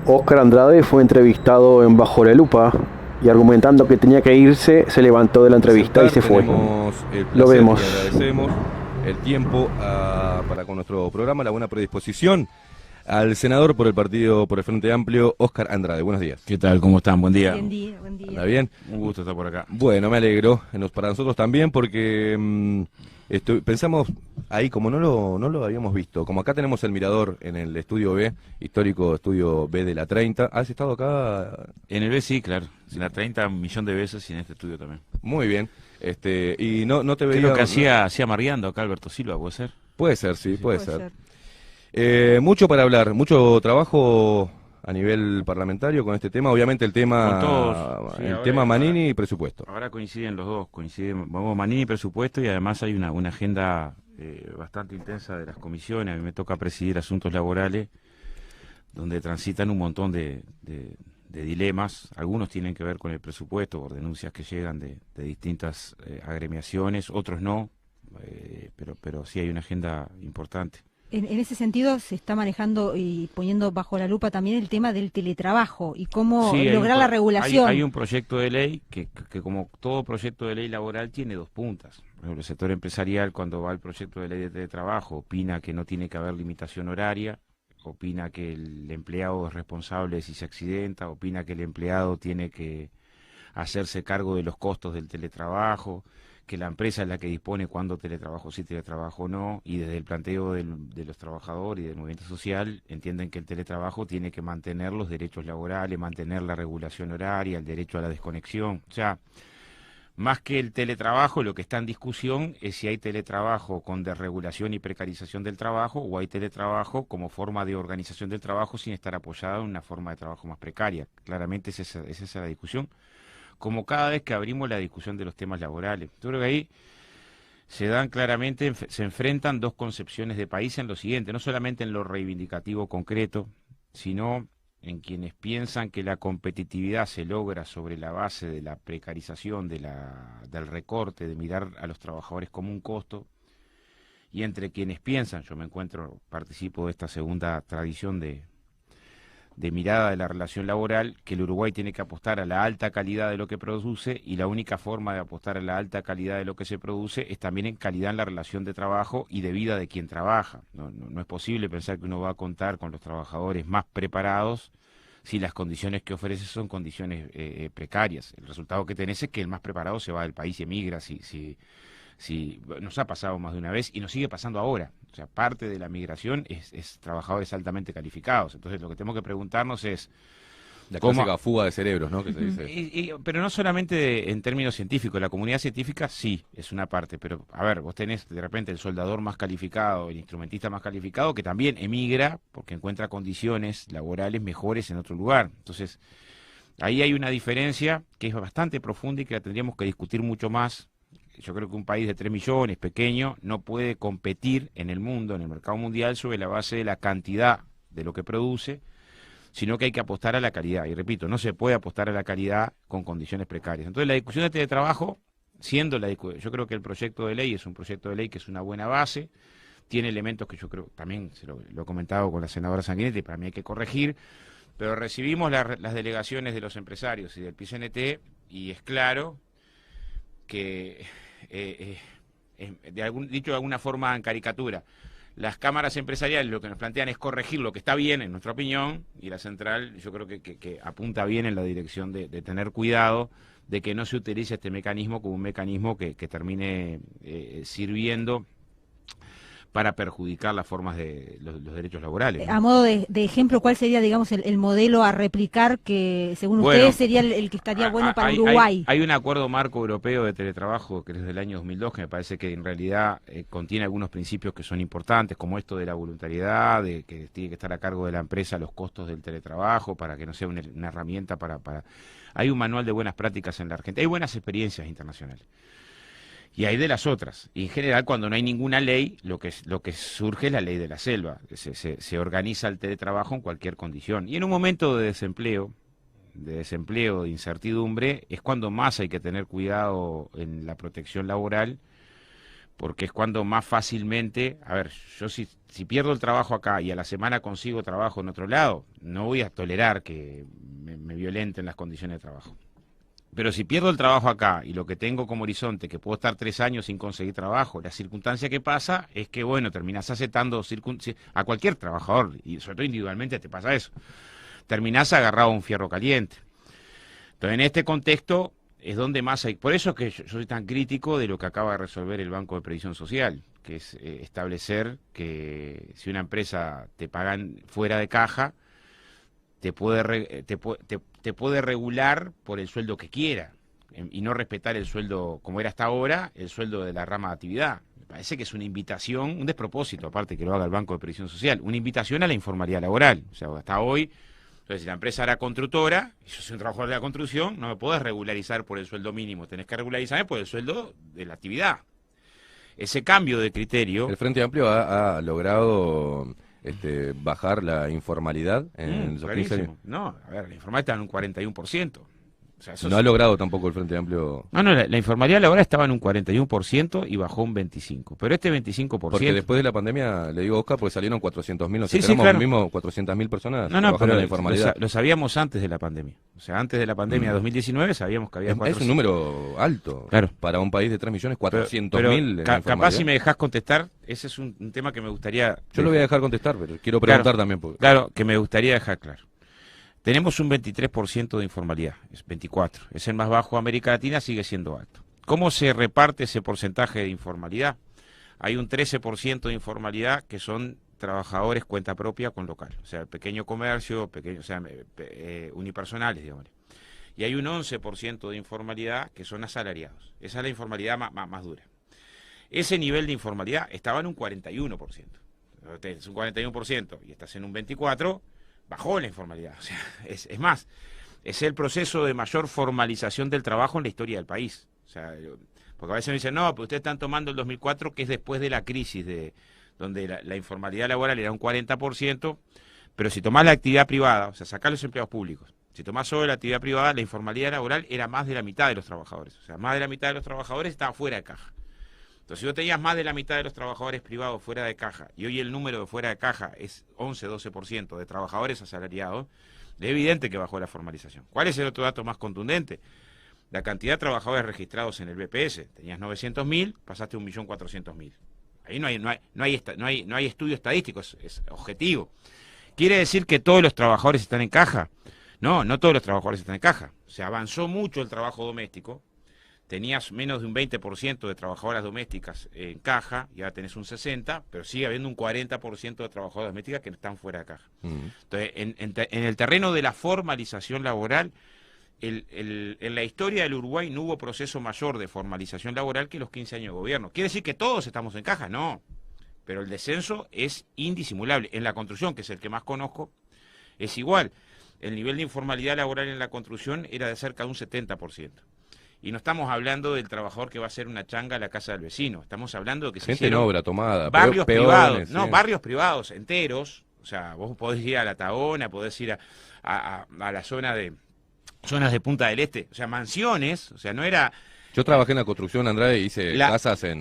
Óscar Andrade fue entrevistado en Bajo la Lupa y argumentando que tenía que irse, se levantó de la entrevista y se fue. Tenemos el Lo placer vemos. y agradecemos el tiempo para con nuestro programa, la buena predisposición al senador por el partido, por el Frente Amplio, Óscar Andrade. Buenos días. ¿Qué tal? ¿Cómo están? Buen día. Buen día, buen día. ¿Anda bien? Un gusto estar por acá. Bueno, me alegro. Para nosotros también porque pensamos ahí, como no lo habíamos visto, como acá tenemos el mirador en el estudio B, histórico estudio B de la 30. ¿Has estado acá? En el B sí, claro. En la 30 un millón de veces y en este estudio también. Muy bien. Y no te ¿Qué es veía... lo que hacía Mariando acá Alberto Silva, puede ser? Puede ser, sí, puede ser. Mucho para hablar, mucho trabajo a nivel parlamentario con este tema. Obviamente el tema, Con todos, sí, tema Manini y presupuesto. Ahora coinciden los dos, vamos, Manini y presupuesto, y además hay una agenda bastante intensa de las comisiones. A mí me toca presidir asuntos laborales donde transitan un montón de dilemas. Algunos tienen que ver con el presupuesto por denuncias que llegan de distintas agremiaciones, otros no, pero sí hay una agenda importante. En ese sentido se está manejando y poniendo bajo la lupa también el tema del teletrabajo y cómo lograr la regulación. Hay un proyecto de ley que como todo proyecto de ley laboral tiene dos puntas. Por ejemplo, el sector empresarial, cuando va al proyecto de ley de teletrabajo, opina que no tiene que haber limitación horaria, opina que el empleado es responsable si se accidenta, opina que el empleado tiene que hacerse cargo de los costos del teletrabajo, que la empresa es la que dispone cuándo teletrabajo sí, teletrabajo no, y desde el planteo de los trabajadores y del movimiento social entienden que el teletrabajo tiene que mantener los derechos laborales, mantener la regulación horaria, el derecho a la desconexión. O sea, más que el teletrabajo, lo que está en discusión es si hay teletrabajo con desregulación y precarización del trabajo o hay teletrabajo como forma de organización del trabajo sin estar apoyado en una forma de trabajo más precaria. Claramente es esa la discusión, como cada vez que abrimos la discusión de los temas laborales. Yo creo que ahí se dan claramente, se enfrentan dos concepciones de país en lo siguiente, no solamente en lo reivindicativo concreto, sino en quienes piensan que la competitividad se logra sobre la base de la precarización, del recorte, de mirar a los trabajadores como un costo, y entre quienes piensan, yo participo de esta segunda tradición de mirada de la relación laboral, que el Uruguay tiene que apostar a la alta calidad de lo que produce, y la única forma de apostar a la alta calidad de lo que se produce es también en calidad en la relación de trabajo y de vida de quien trabaja. No es posible pensar que uno va a contar con los trabajadores más preparados si las condiciones que ofrece son condiciones precarias. El resultado que tenés es que el más preparado se va del país y emigra, si nos ha pasado más de una vez y nos sigue pasando ahora. O sea, parte de la migración es trabajadores altamente calificados. Entonces lo que tenemos que preguntarnos es... La clásica fuga de cerebros, ¿no? Que se dice. Pero no solamente en términos científicos, la comunidad científica sí, es una parte, pero a ver, vos tenés de repente el soldador más calificado, el instrumentista más calificado, que también emigra porque encuentra condiciones laborales mejores en otro lugar. Entonces, ahí hay una diferencia que es bastante profunda y que la tendríamos que discutir mucho más. Yo creo que un país de 3 millones, pequeño, no puede competir en el mundo, en el mercado mundial, sobre la base de la cantidad de lo que produce, sino que hay que apostar a la calidad. Y repito, no se puede apostar a la calidad con condiciones precarias. Entonces la discusión de teletrabajo, yo creo que el proyecto de ley es un proyecto de ley que es una buena base, tiene elementos que yo creo, también lo he comentado con la senadora Sanguinetti, para mí hay que corregir, pero recibimos las delegaciones de los empresarios y del PCNT y es claro que, dicho de alguna forma en caricatura, las cámaras empresariales lo que nos plantean es corregir lo que está bien, en nuestra opinión, y la central yo creo que apunta bien en la dirección de tener cuidado de que no se utilice este mecanismo como un mecanismo que termine sirviendo para perjudicar las formas de los derechos laborales, ¿no? A modo de ejemplo, ¿cuál sería, digamos, el modelo a replicar que, según ustedes, sería el que estaría bueno para Uruguay? Hay un acuerdo marco europeo de teletrabajo que es del año 2002, que me parece que en realidad contiene algunos principios que son importantes, como esto de la voluntariedad, de que tiene que estar a cargo de la empresa los costos del teletrabajo, para que no sea una herramienta para... Hay un manual de buenas prácticas en la Argentina, hay buenas experiencias internacionales. Y hay de las otras. Y en general, cuando no hay ninguna ley, lo que surge es la ley de la selva. Se organiza el teletrabajo en cualquier condición. Y en un momento de desempleo, de incertidumbre, es cuando más hay que tener cuidado en la protección laboral, porque es cuando más fácilmente, a ver, yo si pierdo el trabajo acá y a la semana consigo trabajo en otro lado, no voy a tolerar que me violenten las condiciones de trabajo. Pero si pierdo el trabajo acá y lo que tengo como horizonte, que puedo estar 3 años sin conseguir trabajo, la circunstancia que pasa es que, bueno, terminás aceptando a cualquier trabajador, y sobre todo individualmente te pasa eso, terminás agarrado a un fierro caliente. Entonces, en este contexto es donde más hay. Por eso es que yo soy tan crítico de lo que acaba de resolver el Banco de Previsión Social, que es establecer que si una empresa te pagan fuera de caja, te puede regular por el sueldo que quiera y no respetar el sueldo, como era hasta ahora, el sueldo de la rama de actividad. Me parece que es una invitación, un despropósito, aparte que lo haga el Banco de Previsión Social, una invitación a la informalidad laboral. O sea, hasta hoy, entonces, si la empresa era constructora, y yo soy un trabajador de la construcción, no me podés regularizar por el sueldo mínimo, tenés que regularizarme por el sueldo de la actividad. Ese cambio de criterio... El Frente Amplio ha logrado bajar la informalidad en los 15 años. No, a ver, la informalidad está en un 41%. O sea, eso no ha logrado tampoco el Frente Amplio... No, la informalidad laboral estaba en un 41% y bajó un 25%. Pero este 25%... Porque después de la pandemia, le digo Oscar, pues salieron 400.000, no sé, sí, claro. Mismo 400.000 personas trabajando en la informalidad. Lo sabíamos antes de la pandemia. O sea, antes de la pandemia de 2019 sabíamos que había... Es un número alto. Claro. Para un país de 3 millones, 400.000 capaz si me dejás contestar, ese es un tema que me gustaría... Yo lo voy a dejar contestar, pero quiero preguntar también. Porque... Claro, que me gustaría dejar claro. Tenemos un 23% de informalidad, es 24%. Es el más bajo de América Latina, sigue siendo alto. ¿Cómo se reparte ese porcentaje de informalidad? Hay un 13% de informalidad que son trabajadores cuenta propia con local, o sea, pequeño comercio, unipersonales, digamos. Y hay un 11% de informalidad que son asalariados. Esa es la informalidad más dura. Ese nivel de informalidad estaba en un 41%. Es un 41% y estás en un 24%. Bajó la informalidad, o sea, es más, es el proceso de mayor formalización del trabajo en la historia del país. O sea, porque a veces me dicen, no, pero ustedes están tomando el 2004, que es después de la crisis, donde la informalidad laboral era un 40%, pero si tomás la actividad privada, o sea, sacás los empleados públicos, si tomás solo la actividad privada, la informalidad laboral era más de la mitad de los trabajadores. O sea, más de la mitad de los trabajadores estaban fuera de caja. Entonces, si vos tenías más de la mitad de los trabajadores privados fuera de caja, y hoy el número de fuera de caja es 11-12% de trabajadores asalariados, es evidente que bajó la formalización. ¿Cuál es el otro dato más contundente? La cantidad de trabajadores registrados en el BPS. Tenías 900.000, pasaste a 1.400.000. Ahí no hay estudio estadístico, es objetivo. ¿Quiere decir que todos los trabajadores están en caja? No, no todos los trabajadores están en caja. Se avanzó mucho el trabajo doméstico. Tenías menos de un 20% de trabajadoras domésticas en caja, ya tenés un 60%, pero sigue habiendo un 40% de trabajadoras domésticas que están fuera de caja. Entonces, en el terreno de la formalización laboral, en la historia del Uruguay no hubo proceso mayor de formalización laboral que los 15 años de gobierno. ¿Quiere decir que todos estamos en caja? No, pero el descenso es indisimulable. En la construcción, que es el que más conozco, es igual. El nivel de informalidad laboral en la construcción era de cerca de un 70%. Y no estamos hablando del trabajador que va a hacer una changa a la casa del vecino. Estamos hablando de que se hicieron en obra tomada, barrios privados, sí. Barrios privados enteros. O sea, vos podés ir a La Tabona, podés ir a la zonas de Punta del Este. O sea, mansiones, o sea, no era... Yo trabajé en la construcción, Andrade, y hice casas en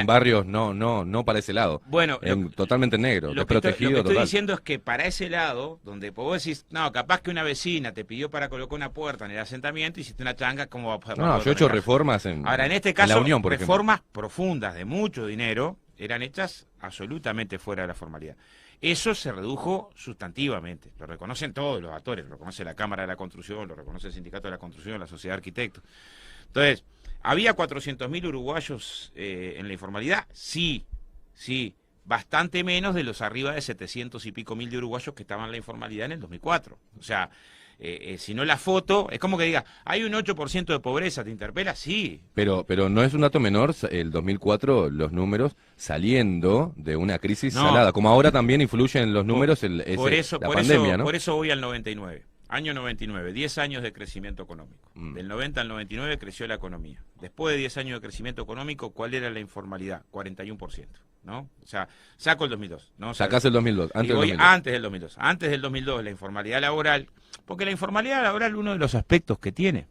barrios no para ese lado. Bueno, totalmente negro, desprotegido. Lo que estoy diciendo es que para ese lado, donde vos decís, no, capaz que una vecina te pidió para colocar una puerta en el asentamiento, hiciste una changa, ¿cómo va a poder? No, yo he hecho reformas Ahora, en este caso, La Unión, por reformas profundas de mucho dinero eran hechas absolutamente fuera de la formalidad. Eso se redujo sustantivamente, lo reconocen todos los actores, lo reconoce la Cámara de la Construcción, lo reconoce el Sindicato de la Construcción, la Sociedad de Arquitectos. Entonces, ¿había 400.000 uruguayos en la informalidad? Sí, bastante menos de los arriba de 700 y pico mil de uruguayos que estaban en la informalidad en el 2004. O sea, si no la foto, es como que diga, ¿hay un 8% de pobreza? ¿Te interpela? Sí. Pero no es un dato menor, el 2004, los números saliendo de una crisis salada, como ahora también influyen los números la pandemia, ¿no? Por eso voy al 99. Año 99, 10 años de crecimiento económico. Del 90 al 99 creció la economía. Después de 10 años de crecimiento económico, ¿cuál era la informalidad? 41%, ¿no? O sea, saco el 2002, ¿no? Sacás el 2002, antes del 2002. Antes del 2002. Antes del 2002, la informalidad laboral, porque la informalidad laboral, uno de los aspectos que tiene,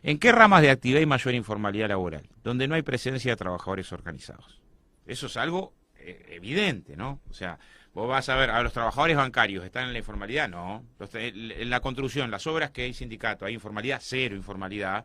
¿En qué ramas de actividad hay mayor informalidad laboral? Donde no hay presencia de trabajadores organizados. Eso es algo evidente, ¿no? O sea, vos vas a ver, a los trabajadores bancarios, ¿están en la informalidad? No. En la construcción, las obras que hay sindicato, hay informalidad, cero informalidad.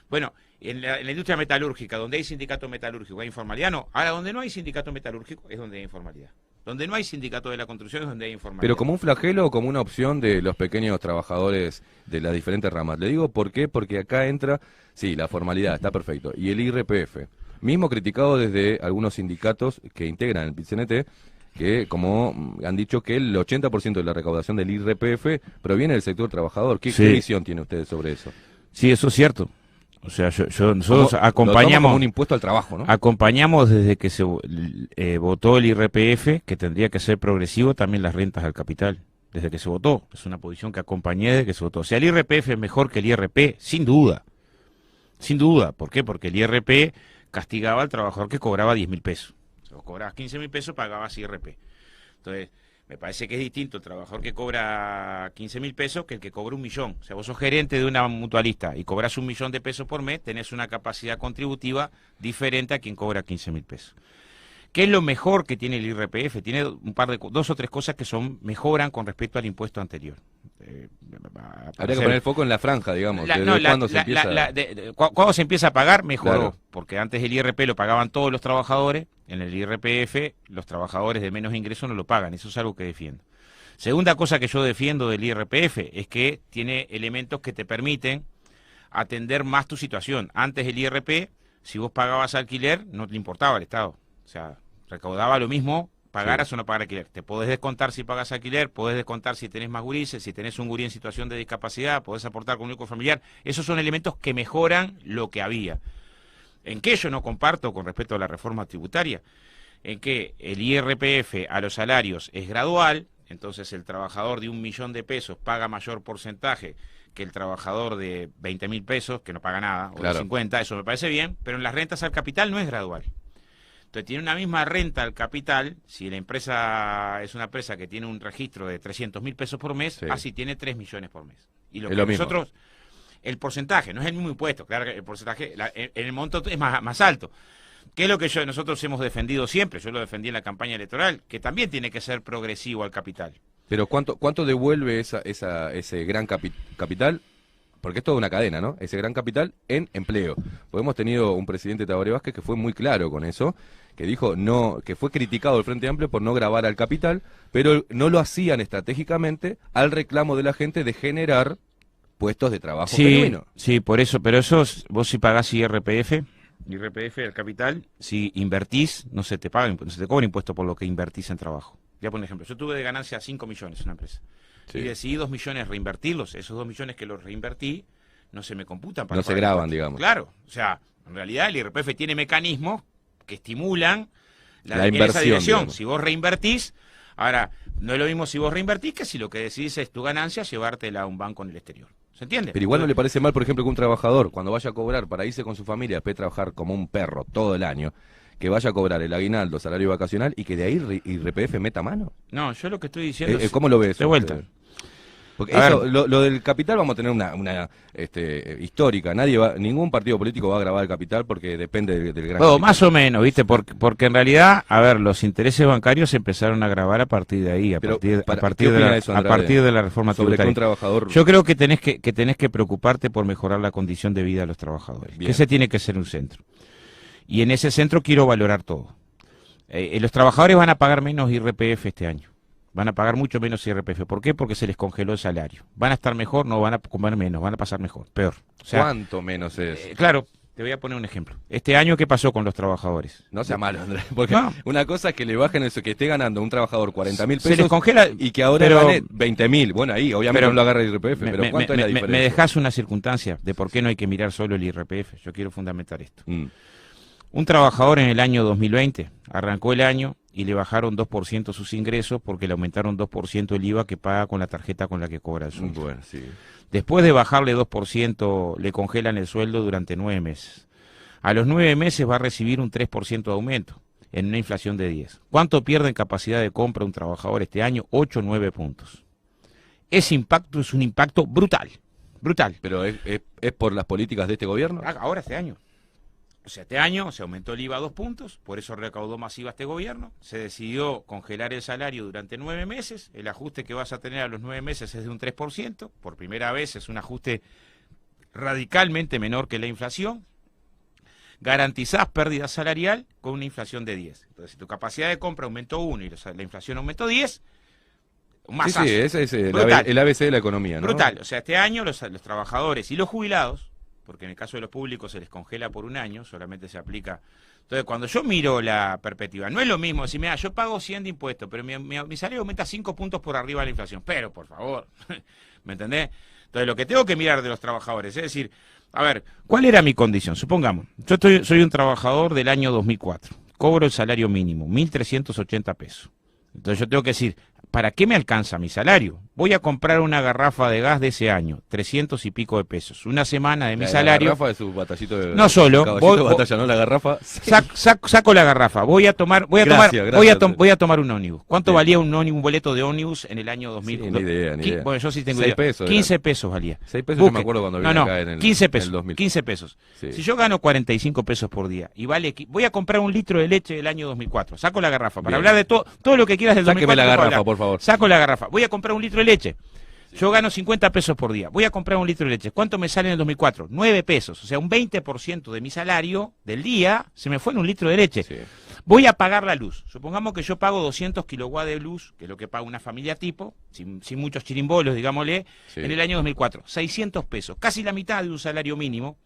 Bueno, en la industria metalúrgica, donde hay sindicato metalúrgico, ¿hay informalidad? No. Ahora, donde no hay sindicato metalúrgico es donde hay informalidad. Donde no hay sindicato de la construcción es donde hay informalidad. Pero como un flagelo o como una opción de los pequeños trabajadores de las diferentes ramas. Le digo por qué, porque acá entra, sí, la formalidad, está perfecto, y el IRPF, mismo criticado desde algunos sindicatos que integran el PIT-CNT, que como han dicho que el 80% de la recaudación del IRPF proviene del sector trabajador. ¿Qué visión tiene usted sobre eso? Sí, eso es cierto. O sea, nosotros acompañamos como un impuesto al trabajo, ¿no? Acompañamos desde que se votó el IRPF, que tendría que ser progresivo, también las rentas al capital, desde que se votó. Es una posición que acompañé desde que se votó. O sea, el IRPF es mejor que el IRP, sin duda. Sin duda. ¿Por qué? Porque el IRP castigaba al trabajador que cobraba 10.000 pesos. Si vos cobrabas 15.000 pesos, pagabas IRP. Entonces, me parece que es distinto el trabajador que cobra 15.000 pesos que el que cobra 1.000.000. O sea, vos sos gerente de una mutualista y cobras 1.000.000 de pesos por mes, tenés una capacidad contributiva diferente a quien cobra 15.000 pesos. ¿Qué es lo mejor que tiene el IRPF? Tiene dos o tres cosas que mejoran con respecto al impuesto anterior. Habría que poner el foco en la franja, digamos. ¿Cuándo se empieza? Cuando se empieza a pagar, mejoró. Claro. Porque antes el IRP lo pagaban todos los trabajadores. En el IRPF, los trabajadores de menos ingresos no lo pagan. Eso es algo que defiendo. Segunda cosa que yo defiendo del IRPF es que tiene elementos que te permiten atender más tu situación. Antes el IRP, si vos pagabas alquiler, no te importaba el Estado. O sea, recaudaba lo mismo, pagaras o no pagar alquiler. Te podés descontar si pagas alquiler, podés descontar si tenés más gurises, si tenés un gurí en situación de discapacidad, podés aportar con un único familiar. Esos son elementos que mejoran lo que había. ¿En qué yo no comparto con respecto a la reforma tributaria? En que el IRPF a los salarios es gradual, entonces el trabajador de 1.000.000 de pesos paga mayor porcentaje que el trabajador de 20.000 pesos, que no paga nada, o de 50, eso me parece bien, pero en las rentas al capital no es gradual. Entonces tiene una misma renta al capital, si la empresa es una empresa que tiene un registro de 300.000 pesos por mes, así tiene 3 millones por mes. Y lo que nosotros, el porcentaje, no es el mismo impuesto, claro que el porcentaje, en el monto es más alto. ¿Qué es lo que nosotros hemos defendido siempre? Yo lo defendí en la campaña electoral, que también tiene que ser progresivo al capital. Pero ¿cuánto devuelve ese gran capital? Porque es toda una cadena, ¿no? Ese gran capital en empleo. Pues hemos tenido un presidente, Tabaré Vázquez, que fue muy claro con eso, que dijo que fue criticado el Frente Amplio por no gravar al capital, pero no lo hacían estratégicamente al reclamo de la gente de generar puestos de trabajo genuinos. Sí, por eso, pero eso vos si pagás IRPF al capital, si invertís, no se te paga, no se te cobra impuesto por lo que invertís en trabajo. Ya por ejemplo, yo tuve de ganancia 5 millones en una empresa. Y decidí 2 millones reinvertirlos. Esos 2 millones que los reinvertí no se me computan para... No se graban, digamos. Claro, o sea, en realidad el IRPF tiene mecanismos que estimulan la inversión. En esa dirección. Digamos. Si vos reinvertís, ahora, no es lo mismo si vos reinvertís que si lo que decidís es tu ganancia llevártela a un banco en el exterior. ¿Se entiende? Pero igual no le parece mal, por ejemplo, que un trabajador, cuando vaya a cobrar para irse con su familia, después de trabajar como un perro todo el año, que vaya a cobrar el aguinaldo, salario vacacional, y que de ahí IRPF meta mano. No, yo lo que estoy diciendo es... ¿Cómo lo ves? De vuelta. Porque eso, lo del capital vamos a tener una histórica. Ningún partido político va a grabar el capital porque depende del gran capital. Más o menos, ¿viste? Porque en realidad, los intereses bancarios se empezaron a grabar a partir de ahí, a partir de la reforma tributaria. Trabajador... Yo creo que tenés que preocuparte por mejorar la condición de vida de los trabajadores. Que ese tiene que ser un centro. Y en ese centro quiero valorar todo. Los trabajadores van a pagar menos IRPF este año. Van a pagar mucho menos IRPF. ¿Por qué? Porque se les congeló el salario. ¿Van a estar mejor? No, van a comer menos, van a pasar mejor, peor. O sea, ¿cuánto menos es? Claro, te voy a poner un ejemplo. Este año, ¿qué pasó con los trabajadores? No sea malo, Andrés, porque una cosa es que le bajen eso, que esté ganando un trabajador 40.000 pesos se les congela, y que ahora gane 20.000. Bueno, ahí obviamente no lo agarra el IRPF, pero ¿cuánto es la diferencia? Me dejás una circunstancia de por qué no hay que mirar solo el IRPF. Yo quiero fundamentar esto. Un trabajador en el año 2020 arrancó el año y le bajaron 2% sus ingresos porque le aumentaron 2% el IVA que paga con la tarjeta con la que cobra el sueldo. Bueno, sí. Después de bajarle 2%, le congelan el sueldo durante 9 meses. A los 9 meses va a recibir un 3% de aumento en una inflación de 10. ¿Cuánto pierde en capacidad de compra un trabajador este año? 8 o 9 puntos. Ese impacto es un impacto brutal. brutal. ¿Pero es por las políticas de este gobierno? Ahora este año. O sea, este año se aumentó el IVA a 2 puntos, por eso recaudó más IVA este gobierno. Se decidió congelar el salario durante 9 meses. El ajuste que vas a tener a los 9 meses es de un 3%. Por primera vez es un ajuste radicalmente menor que la inflación. Garantizás pérdida salarial con una inflación de 10. Entonces, si tu capacidad de compra aumentó 1 y la inflación aumentó 10, más Sí, ese es el ABC de la economía, ¿no? Brutal. O sea, este año los trabajadores y los jubilados, porque en el caso de los públicos se les congela por un año, solamente se aplica. Entonces, cuando yo miro la perspectiva, no es lo mismo decir, mira, yo pago 100 de impuestos, pero mi salario aumenta 5 puntos por arriba de la inflación. Pero, por favor, ¿me entendés? Entonces, lo que tengo que mirar de los trabajadores es decir, a ver, ¿cuál era mi condición? Supongamos, yo soy un trabajador del año 2004, cobro el salario mínimo, 1.380 pesos. Entonces, yo tengo que decir, ¿para qué me alcanza mi salario? Voy a comprar una garrafa de gas de ese año, 300 y pico de pesos. Una semana de mi salario. La garrafa de su batallito de... No solo. Caballito de batalla, ¿no? La garrafa. Saco la garrafa. Voy a tomar un ómnibus. ¿Cuánto Bien. valía un boleto de ómnibus en el año 2000? Sí, ni idea. Bueno, yo sí tengo 6 idea. pesos 15 pesos valía. 6 pesos yo me acuerdo cuando vine acá en el 15 pesos. en el 2000. 15 pesos. Sí. Si yo gano 45 pesos por día y voy a comprar un litro de leche del año 2004. Saco la garrafa. Para Bien. hablar de todo lo que quieras del Sáqueme 2004. la garrafa, por favor. Saco la garrafa. Voy a comprar un litro de leche. Yo gano 50 pesos por día. Voy a comprar un litro de leche. ¿Cuánto me sale en el 2004? 9 pesos. O sea, un 20% de mi salario del día se me fue en un litro de leche. Sí. Voy a pagar la luz. Supongamos que yo pago 200 kilowatts de luz, que es lo que paga una familia tipo, sin muchos chirimbolos, digámosle, Sí. en el año 2004. 600 pesos. Casi la mitad de un salario mínimo.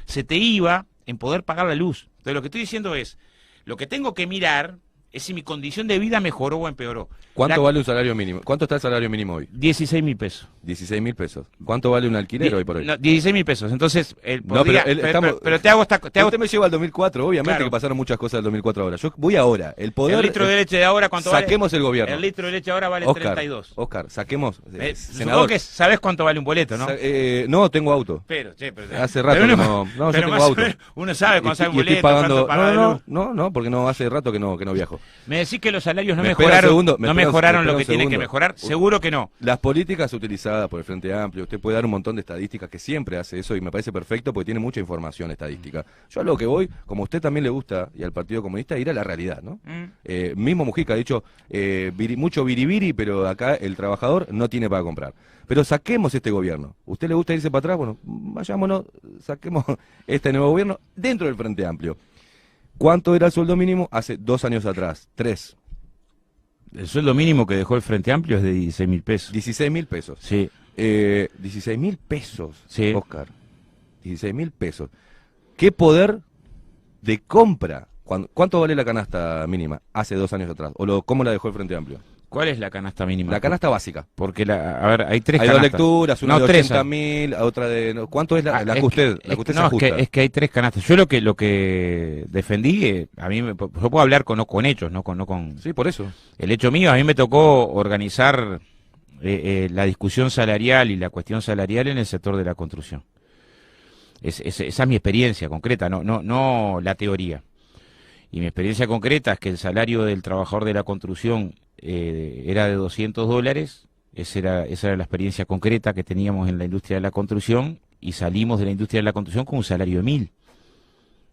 Se te iba en poder pagar la luz. Entonces, lo que estoy diciendo es, lo que tengo que mirar es si mi condición de vida mejoró o empeoró. ¿Cuánto vale un salario mínimo? ¿Cuánto está el salario mínimo hoy? 16.000 pesos. 16.000 pesos. ¿Cuánto vale un alquiler hoy por hoy? No, 16.000 pesos. Entonces, No, pero te hago Usted me lleva al 2004, obviamente Claro. que pasaron muchas cosas del 2004 ahora. Yo voy ahora. El poder... el litro de leche de ahora, ¿cuánto vale? Saquemos el gobierno. El litro de leche ahora vale Oscar, 32. Oscar, saquemos... Supongo senador. que sabes cuánto vale un boleto, ¿no? No, tengo auto. Pero Hace rato pero que no... No, yo pero tengo más o auto. menos uno sabe cuando sabe un Y estoy boleto, pagando... cuánto paga de luz. No, porque no, hace rato que no viajo. Me decís que los salarios no Me espera un mejoraron, segundo, me no espera un- mejoraron me lo espera que un tienen que segundo. mejorar. Seguro que no. Las políticas utilizadas por el Frente Amplio, usted puede dar un montón de estadísticas que siempre hace eso y me parece perfecto porque tiene mucha información estadística. Yo a lo que voy, como a usted también le gusta y al Partido Comunista, ir a la realidad, ¿no? Mismo Mujica ha dicho mucho biribiri, pero acá el trabajador no tiene para comprar. Pero saquemos este gobierno. ¿Usted le gusta irse para atrás? Bueno, vayámonos, saquemos este nuevo gobierno dentro del Frente Amplio. ¿Cuánto era el sueldo mínimo hace 2 años atrás? 3. El sueldo mínimo que dejó el Frente Amplio es de 16.000 pesos. 16.000 pesos. Sí. 16.000 pesos, Sí. Oscar. 16.000 pesos. ¿Qué poder de compra? ¿Cuánto vale la canasta mínima hace 2 años atrás? ¿Cómo la dejó el Frente Amplio? ¿Cuál es la canasta mínima? La canasta básica. Porque, a ver, hay 3 Hay 2 canastas. lecturas, una No, de 3. 80.000, otra de... no, ¿cuánto es la que es usted, que- la que usted no, se ajusta? es que hay 3 canastas. Yo lo que defendí, yo puedo hablar con hechos, no con... Sí, por eso. El hecho mío, a mí me tocó organizar la discusión salarial y la cuestión salarial en el sector de la construcción. Esa es mi experiencia concreta, no la teoría. Y mi experiencia concreta es que el salario del trabajador de la construcción era de $200. Esa era la experiencia concreta que teníamos en la industria de la construcción y salimos de la industria de la construcción con un salario de 1.000.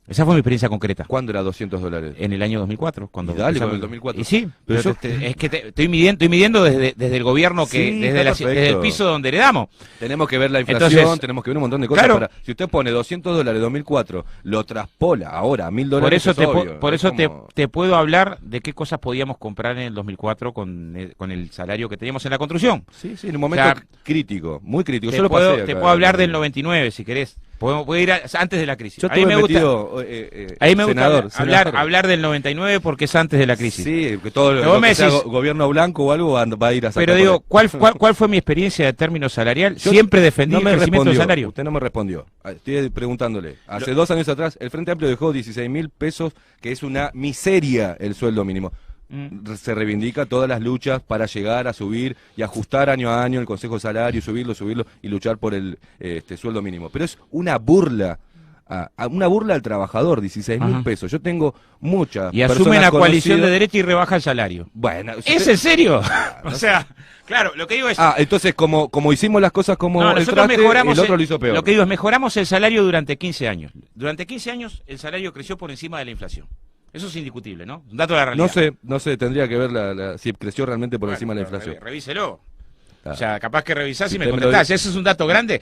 Esa fue mi experiencia concreta. ¿Cuándo era $200? En el año 2004. Cuando Y dale, empezamos- con el 2004. Y sí, Pero pero yo- es que estoy midiendo desde el gobierno, Sí, desde está perfecto. el piso donde heredamos. Tenemos que ver la inflación, Entonces, tenemos que ver un montón de cosas. claro. Si usted pone $200 2004, lo traspola ahora a $1.000. Por eso, es obvio. por Es eso como- te puedo hablar de qué cosas podíamos comprar en el 2004 con el salario que teníamos en la construcción. Sí, en un momento O sea, crítico, muy crítico. Te Yo lo puedo, pasé te acá. puedo hablar del 99, si querés. Puedo ir antes de la crisis. Yo A mí estuve me gusta, metido, a mí me gusta senador. hablar del 99 porque es antes de la crisis. Sí, que todo Pero lo vos me que sea decís- gobierno blanco o algo va a ir a sacar. Pero digo, por ahí. ¿cuál fue mi experiencia de término salarial? Yo- Siempre defendí no el me crecimiento del respondió, salario. Usted no me respondió. Estoy preguntándole. Hace 2 años atrás, el Frente Amplio dejó 16.000 pesos, que es una miseria el sueldo mínimo. Se reivindica todas las luchas para llegar a subir y ajustar año a año el Consejo de Salario, subirlo y luchar por el sueldo mínimo. Pero es una burla a una burla al trabajador, 16.000 pesos. Yo tengo muchas y asumen personas la coalición de conocidas. derecha y rebaja el salario. Bueno, ¿Es en serio? O sea, claro, lo que digo es... entonces como hicimos las cosas como el nosotros traste, mejoramos el otro lo hizo peor. Lo que digo es, mejoramos el salario durante 15 años. Durante 15 años el salario creció por encima de la inflación. Eso es indiscutible, ¿no? Un dato de la realidad. No sé, tendría que ver si creció realmente por encima de la inflación. Revíselo. Ah. O sea, capaz que revisás y me Usted me contestás. Ese es un dato grande.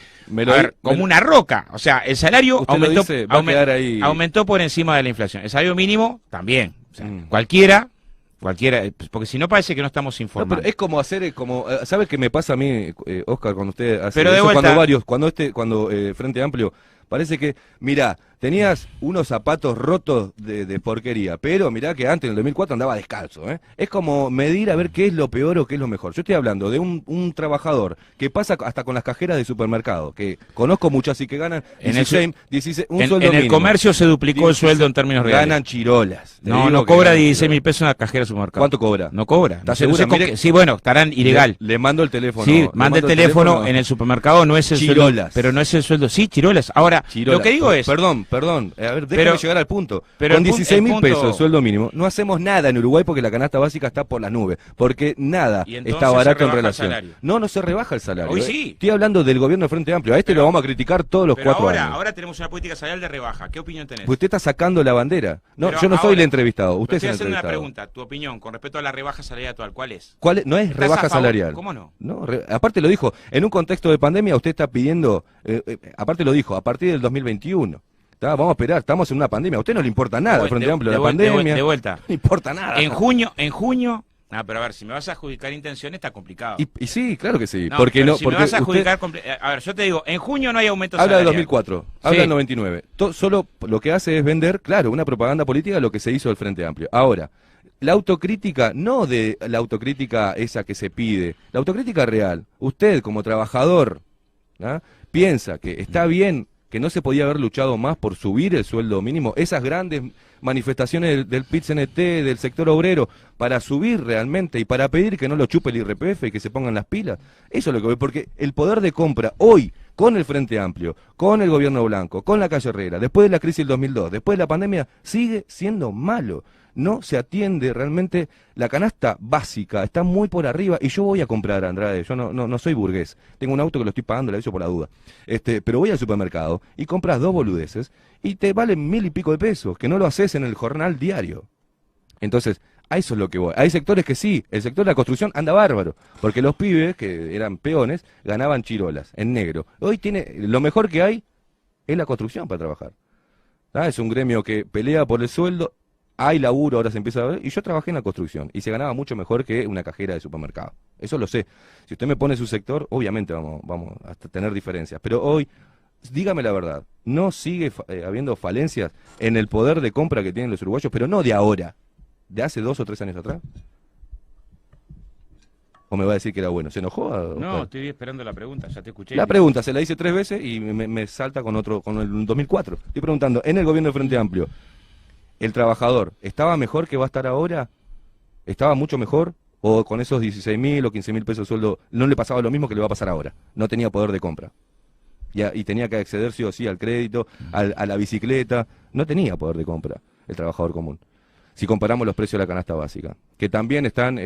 Como me- una roca. O sea, el salario Usted lo dice, va a quedar ahí. aumentó por encima de la inflación. El salario mínimo también. O sea, cualquiera, porque si no parece que no estamos No, informando. pero es como hacer, ¿sabes qué me pasa a mí, Oscar, cuando usted hace Pero de eso? vuelta- Cuando Frente Amplio, parece que, mirá, tenías unos zapatos rotos de porquería, pero mirá que antes, en el 2004, andaba descalzo, ¿eh? Es como medir a ver qué es lo peor o qué es lo mejor. Yo estoy hablando de un trabajador que pasa hasta con las cajeras de supermercado, que conozco muchas y que ganan 16, un sueldo en el mínimo. comercio se duplicó el sueldo en términos reales. Ganan chirolas. Te digo No que cobra ganan 16.000 chirolas. pesos una cajera de supermercado. ¿Cuánto cobra? No cobra. ¿Estás No sé segura? con Mire- qué- sí, bueno, estarán ilegal. Le mando el teléfono. Sí, le mande el mando teléfono en el supermercado, no es el sueldo. Chirolas. Pero no es el sueldo. Sí, chirolas. Ahora, Chirola. lo que digo es... Perdón. A ver, déjame llegar al punto. pero Con el 16.000 punto- pesos de sueldo mínimo, no hacemos nada en Uruguay porque la canasta básica está por las nubes. Porque nada Y entonces está se barato en rebaja el relación. salario. No se rebaja el salario. Hoy sí. Estoy hablando del gobierno de Frente Amplio. A este lo vamos a criticar todos los Pero 4 años. ahora tenemos una política salarial de rebaja. ¿Qué opinión tenés? Pues usted está sacando la bandera. No, Pero yo no soy ahora- el entrevistado. Pero Usted es estoy el haciendo una entrevistado. pregunta. Tu opinión con respecto a la rebaja salarial actual, ¿cuál es? No es ¿Estás rebaja a favor? salarial. ¿Cómo no? Aparte lo dijo, en un contexto de pandemia usted está pidiendo, aparte lo dijo, a partir del 2021. Vamos a esperar, estamos en una pandemia. A usted no le importa nada, el Frente Amplio, la pandemia. De vuelta. No le importa nada. En junio... pero a ver, si me vas a adjudicar intenciones está complicado. Y sí, claro que sí. No, porque pero no, si porque me vas a usted adjudicar... A ver, yo te digo, en junio no hay aumento habla de salarial. 2004, Sí. habla del 99. Solo lo que hace es vender, claro, una propaganda política de lo que se hizo del Frente Amplio. Ahora, la autocrítica, no de la autocrítica esa que se pide, la autocrítica real. Usted, como trabajador, piensa que está bien, que no se podía haber luchado más por subir el sueldo mínimo, esas grandes manifestaciones del PIT-CNT, del sector obrero, para subir realmente y para pedir que no lo chupe el IRPF y que se pongan las pilas. Eso es lo que voy, porque el poder de compra hoy, con el Frente Amplio, con el gobierno blanco, con la Calle Herrera, después de la crisis del 2002, después de la pandemia, sigue siendo malo. No se atiende realmente la canasta básica, está muy por arriba, y yo voy a comprar, Andrade, yo no soy burgués, tengo un auto que lo estoy pagando, le aviso por la duda, pero voy al supermercado y compras 2 boludeces y te valen 1.000 y pico de pesos, que no lo haces en el jornal diario. Entonces, a eso es lo que voy. Hay sectores que sí, el sector de la construcción anda bárbaro, porque los pibes, que eran peones, ganaban chirolas, en negro. Hoy lo mejor que hay es la construcción para trabajar. Es un gremio que pelea por el sueldo. Hay laburo, ahora se empieza a ver, y yo trabajé en la construcción, y se ganaba mucho mejor que una cajera de supermercado. Eso lo sé. Si usted me pone su sector, obviamente vamos a tener diferencias. Pero hoy, dígame la verdad, ¿no sigue habiendo falencias en el poder de compra que tienen los uruguayos, pero no de ahora, de hace 2 o 3 años atrás? ¿O me va a decir que era bueno? ¿Se enojó? No, estoy esperando la pregunta, ya te escuché. La pregunta se la hice 3 veces y me salta con el 2004. Estoy preguntando, en el gobierno de Frente Amplio, ¿el trabajador estaba mejor que va a estar ahora? ¿Estaba mucho mejor? ¿O con esos 16.000 o 15.000 pesos de sueldo no le pasaba lo mismo que le va a pasar ahora? No tenía poder de compra. Y tenía que acceder sí o sí al crédito, a la bicicleta. No tenía poder de compra el trabajador común. Si comparamos los precios de la canasta básica, que también están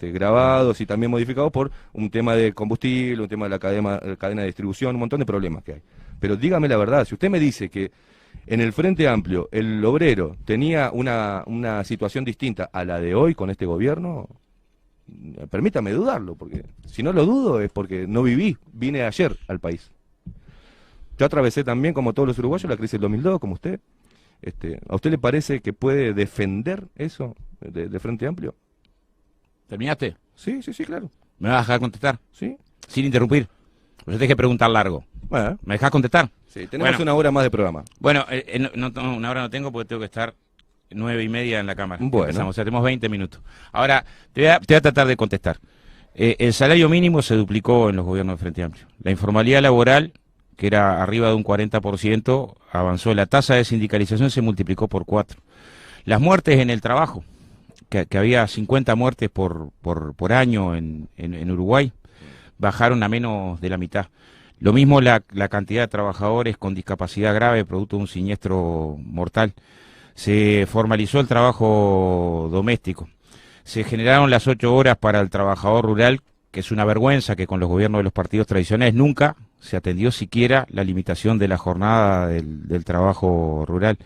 grabados y también modificados por un tema de combustible, un tema de la cadena de distribución, un montón de problemas que hay. Pero dígame la verdad, si usted me dice que en el Frente Amplio el obrero tenía una situación distinta a la de hoy con este gobierno, permítame dudarlo, porque si no lo dudo es porque no vine ayer al país. Yo atravesé también, como todos los uruguayos, la crisis del 2002, como usted. ¿A usted le parece que puede defender eso de Frente Amplio? ¿Terminaste? Sí, claro. ¿Me vas a dejar contestar? Sí. Sin interrumpir. Pues yo te dejé preguntar largo. Bueno, ¿Me dejas contestar? sí, tenemos una hora más de programa. Bueno, una hora no tengo porque tengo que estar 9:30 en la cámara. Bueno. Empezamos, o sea, tenemos 20 minutos. Ahora, te voy a tratar de contestar. El salario mínimo se duplicó en los gobiernos de Frente Amplio. La informalidad laboral, que era arriba de un 40%, avanzó. La tasa de sindicalización se multiplicó por 4. Las muertes en el trabajo, que había 50 muertes por año en Uruguay, bajaron a menos de la mitad. Lo mismo la cantidad de trabajadores con discapacidad grave producto de un siniestro mortal. Se formalizó el trabajo doméstico. Se generaron las 8 horas para el trabajador rural, que es una vergüenza que con los gobiernos de los partidos tradicionales nunca se atendió siquiera la limitación de la jornada del trabajo rural.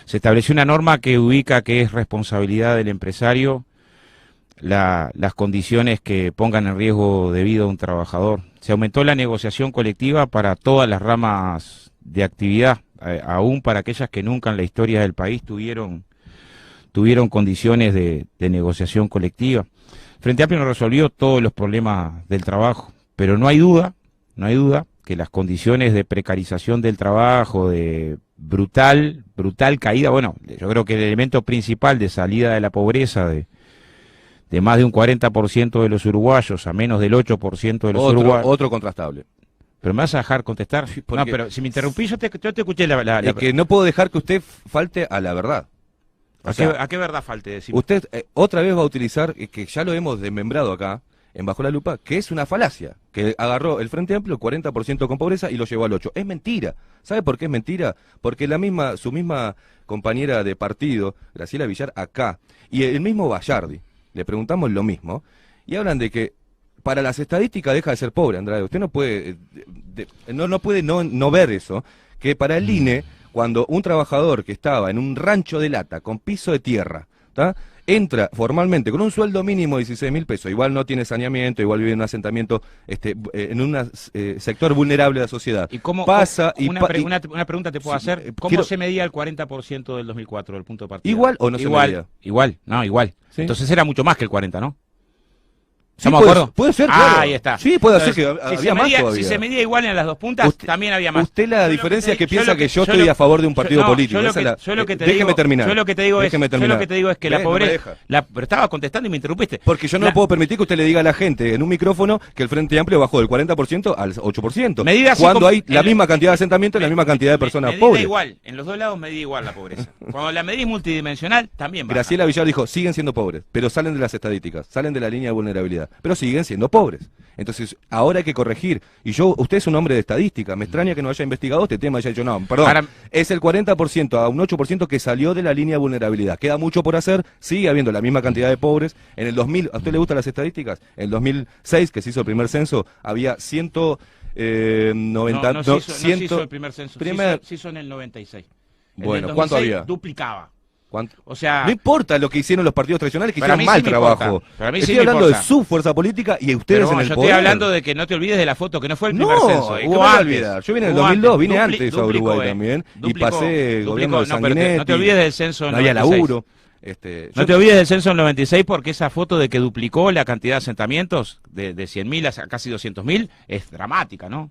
Se estableció una norma que ubica que es responsabilidad del empresario las condiciones que pongan en riesgo de vida a un trabajador. Se aumentó la negociación colectiva para todas las ramas de actividad, aún para aquellas que nunca en la historia del país tuvieron condiciones de negociación colectiva. Frente Amplio no resolvió todos los problemas del trabajo, pero no hay duda que las condiciones de precarización del trabajo, de brutal caída, bueno, yo creo que el elemento principal de salida de la pobreza de más de un 40% de los uruguayos a menos del 8% de los uruguayos. Otro contrastable. Pero me vas a dejar contestar. No, pero si me interrumpí, yo te escuché Es que no puedo dejar que usted falte a la verdad. ¿A qué verdad falte? Decime. Usted otra vez va a utilizar, que ya lo hemos desmembrado acá, en Bajo la Lupa, que es una falacia, que agarró el Frente Amplio, el 40% con pobreza, y lo llevó al 8%. Es mentira. ¿Sabe por qué es mentira? Porque su misma compañera de partido, Graciela Villar, acá, y el mismo Bayardi, le preguntamos lo mismo, y hablan de que para las estadísticas deja de ser pobre, Andrade. Usted no puede no ver eso, que para el INE, cuando un trabajador que estaba en un rancho de lata con piso de tierra, ¿tá?, entra formalmente con un sueldo mínimo de 16.000 pesos, igual no tiene saneamiento, igual vive en un asentamiento, en un sector vulnerable de la sociedad. ¿Y cómo pasa? Una pregunta te puedo hacer. ¿Cómo se medía el 40% del 2004, del punto de partida? ¿Igual o no se medía? Igual. ¿Sí? Entonces era mucho más que el 40, ¿no? Sí, ¿Estamos de acuerdo? Puede ser, claro. Ahí está. Sí, puede ser Entonces, que había más todavía. Si se medía igual en las dos puntas, también había más. Usted la diferencia es que piensa que yo estoy a favor de un partido político. Déjeme terminar. Yo lo que te digo es que la pobreza... Pero estaba contestando y me interrumpiste. Porque yo no puedo permitir que usted le diga a la gente en un micrófono que el Frente Amplio bajó del 40% al 8%. Cuando hay la misma cantidad de asentamientos y la misma cantidad de personas pobres. Igual, en los dos lados medía igual la pobreza. Cuando la medís multidimensional, también baja. Graciela Villar dijo, siguen siendo pobres, pero salen de las estadísticas, salen de la línea de vulnerabilidad, pero siguen siendo pobres. Entonces, ahora hay que corregir. Y usted es un hombre de estadística, me extraña que no haya investigado este tema y haya dicho, no, perdón, es el 40% a un 8% que salió de la línea de vulnerabilidad. Queda mucho por hacer, sigue habiendo la misma cantidad de pobres. En el 2000, ¿a usted le gustan las estadísticas? En el 2006, que se hizo el primer censo, había 190... No se hizo el primer censo, se hizo en el 96. Bueno, ¿cuánto había? Duplicaba. ¿Cuánto? O sea, no importa lo que hicieron los partidos tradicionales, que hicieron sí mal trabajo. Estoy hablando de su fuerza política y ustedes en el poder. Yo estoy hablando de que no te olvides de la foto, que no fue el primer censo. No, hubo antes. Yo vine en el 2002, vine antes a Uruguay también. Y pasé gobierno de Sanguinetti. No te olvides del censo en el 96. No había laburo. No te olvides del censo en 96, porque esa foto de que duplicó la cantidad de asentamientos de 100.000 a casi 200.000 es dramática, ¿no?